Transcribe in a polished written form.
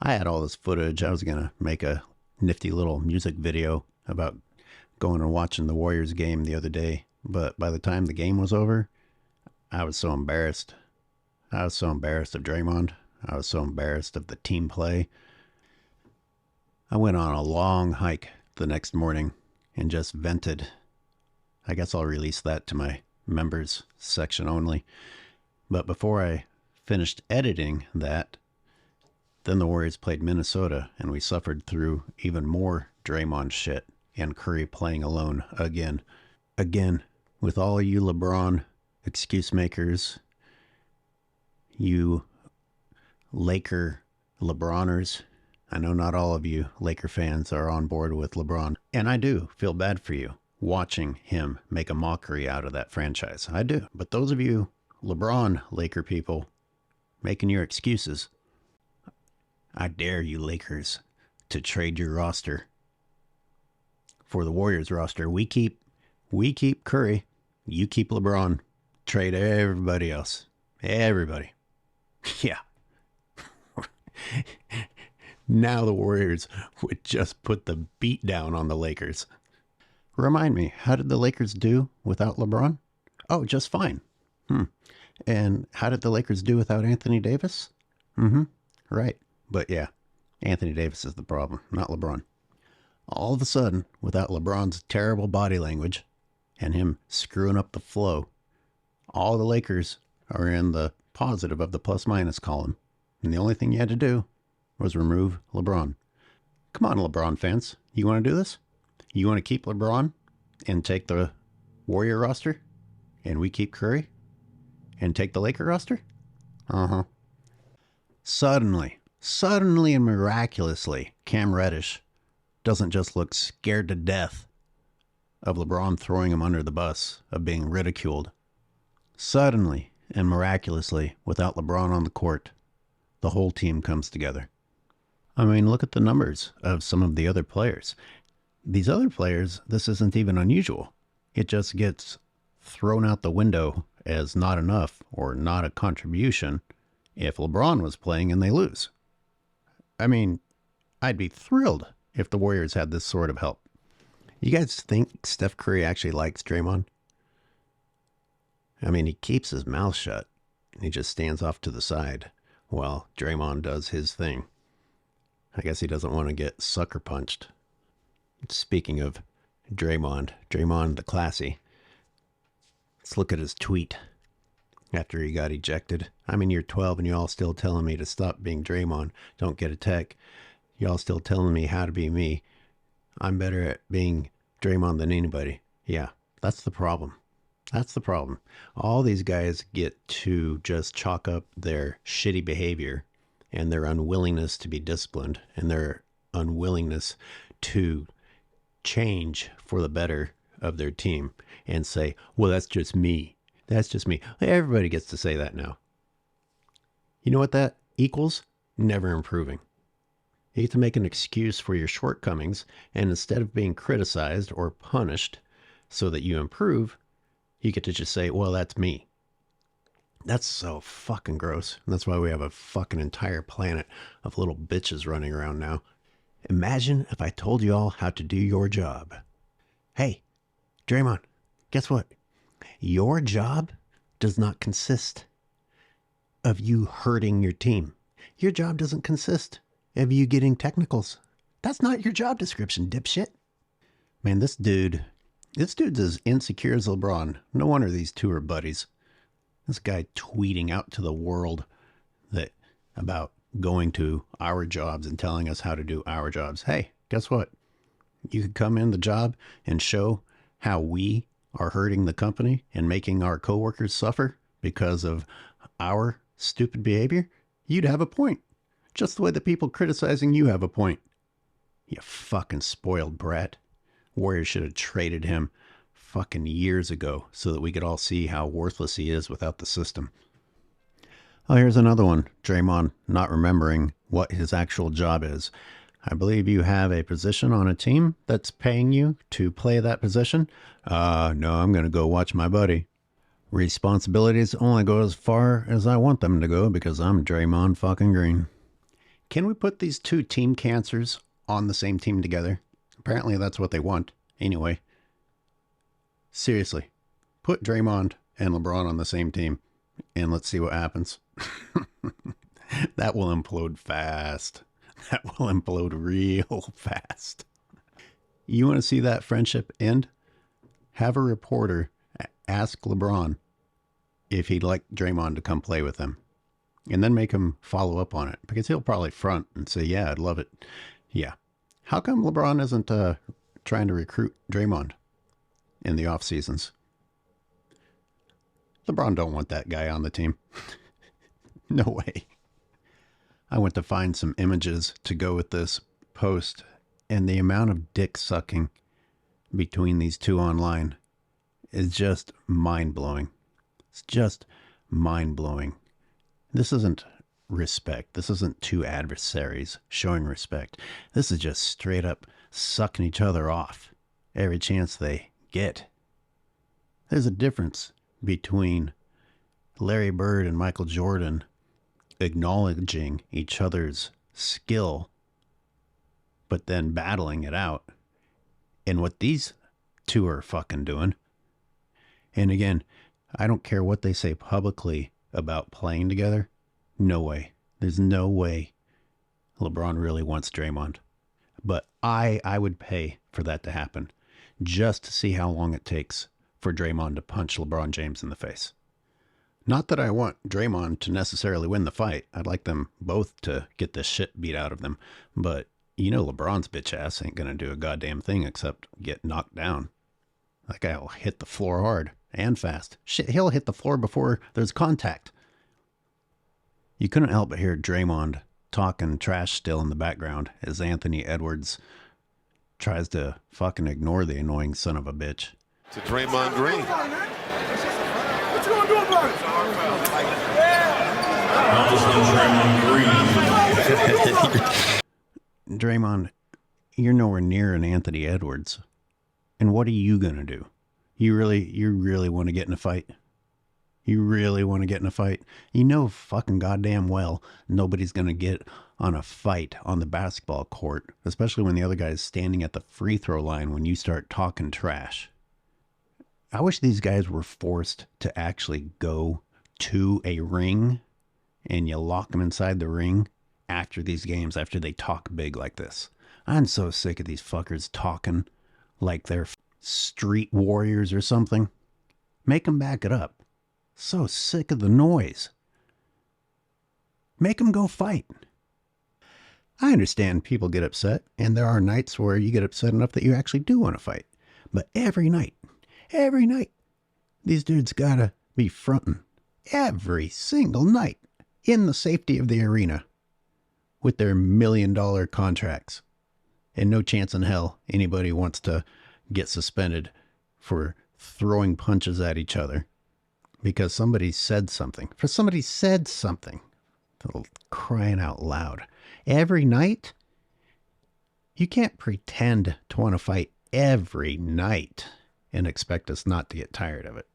I had all this footage. I was going to make a nifty little music video about going and watching the Warriors game the other day. But by the time the game was over, I was so embarrassed. I was so embarrassed of Draymond. I was so embarrassed of the team play. I went on a long hike the next morning and just vented. I guess I'll release that to my members section only. But before I finished editing that, then the Warriors played Minnesota, and we suffered through even more Draymond shit and Curry playing alone again. Again, with all you LeBron excuse makers, you Laker LeBroners. I know not all of you Laker fans are on board with LeBron, and I do feel bad for you watching him make a mockery out of that franchise. I do. But those of you LeBron Laker people making your excuses, I dare you Lakers to trade your roster for the Warriors roster. We keep Curry, you keep LeBron, trade everybody else. Everybody. Yeah. Now the Warriors would just put the beat down on the Lakers. Remind me, how did the Lakers do without LeBron? Oh, just fine. And how did the Lakers do without Anthony Davis? Right. But yeah, Anthony Davis is the problem, not LeBron. All of a sudden, without LeBron's terrible body language and him screwing up the flow, all the Lakers are in the positive of the plus-minus column. And the only thing you had to do was remove LeBron. Come on, LeBron fans. You want to do this? You want to keep LeBron and take the Warrior roster? And we keep Curry? And take the Laker roster? Suddenly and miraculously, Cam Reddish doesn't just look scared to death of LeBron throwing him under the bus, of being ridiculed. Suddenly and miraculously, without LeBron on the court, the whole team comes together. I mean, look at the numbers of some of the other players. These other players, this isn't even unusual. It just gets thrown out the window as not enough or not a contribution if LeBron was playing and they lose. I mean, I'd be thrilled if the Warriors had this sort of help. You guys think Steph Curry actually likes Draymond? I mean, he keeps his mouth shut and he just stands off to the side while Draymond does his thing. I guess he doesn't want to get sucker punched. Speaking of Draymond the classy, let's look at his tweet after he got ejected. I'm in year 12 and y'all still telling me to stop being Draymond. Don't get a tech. Y'all still telling me how to be me. I'm better at being Draymond than anybody. Yeah, that's the problem. That's the problem. All these guys get to just chalk up their shitty behavior and their unwillingness to be disciplined and their unwillingness to change for the better of their team and say, well, that's just me. That's just me. Everybody gets to say that now. You know what that equals? Never improving. You get to make an excuse for your shortcomings, and instead of being criticized or punished so that you improve, you get to just say, well, that's me. That's so fucking gross. And that's why we have a fucking entire planet of little bitches running around now. Imagine if I told you all how to do your job. Hey, Draymond, guess what? Your job does not consist of you hurting your team. Your job doesn't consist of you getting technicals. That's not your job description, dipshit. Man, this dude's as insecure as LeBron. No wonder these two are buddies. This guy tweeting out to the world that about going to our jobs and telling us how to do our jobs. Hey, guess what? You could come in the job and show how we are hurting the company and making our coworkers suffer because of our stupid behavior. You'd have a point. Just the way the people criticizing you have a point. You fucking spoiled brat. Warriors should have traded him fucking years ago so that we could all see how worthless he is without the system. Oh, here's another one. Draymond not remembering what his actual job is. I believe you have a position on a team that's paying you to play that position. No, I'm going to go watch my buddy. Responsibilities only go as far as I want them to go because I'm Draymond fucking Green. Can we put these two team cancers on the same team together? Apparently that's what they want. Anyway, seriously, put Draymond and LeBron on the same team and let's see what happens. That will implode fast. That will implode real fast. You want to see that friendship end? Have a reporter ask LeBron if he'd like Draymond to come play with him. And then make him follow up on it. Because he'll probably front and say, yeah, I'd love it. Yeah. How come LeBron isn't trying to recruit Draymond in the off seasons? LeBron don't want that guy on the team. No way. I went to find some images to go with this post, and the amount of dick sucking between these two online is just mind-blowing. It's just mind-blowing. This isn't respect. This isn't two adversaries showing respect. This is just straight up sucking each other off every chance they get. There's a difference between Larry Bird and Michael Jordan acknowledging each other's skill, but then battling it out, and what these two are fucking doing. And again, I don't care what they say publicly about playing together. No way. There's no way LeBron really wants Draymond. But I would pay for that to happen just to see how long it takes for Draymond to punch LeBron James in the face. Not that I want Draymond to necessarily win the fight. I'd like them both to get the shit beat out of them. But you know LeBron's bitch ass ain't going to do a goddamn thing except get knocked down. That guy will hit the floor hard and fast. Shit, he'll hit the floor before there's contact. You couldn't help but hear Draymond talking trash still in the background as Anthony Edwards tries to fucking ignore the annoying son of a bitch. To Draymond Green. What you gonna do about it? Draymond, you're nowhere near an Anthony Edwards. And what are you going to do? You really want to get in a fight? You really want to get in a fight? You know fucking goddamn well nobody's going to get on a fight on the basketball court, especially when the other guy is standing at the free throw line when you start talking trash. I wish these guys were forced to actually go to a ring and you lock them inside the ring after these games, after they talk big like this. I'm so sick of these fuckers talking like they're street warriors or something. Make them back it up. So sick of the noise. Make them go fight. I understand people get upset, and there are nights where you get upset enough that you actually do want to fight. But every night, these dudes gotta be fronting every single night in the safety of the arena with their $1 million contracts. And no chance in hell anybody wants to get suspended for throwing punches at each other because somebody said something. For somebody said something. Crying out loud. Every night? You can't pretend to want to fight every night and expect us not to get tired of it.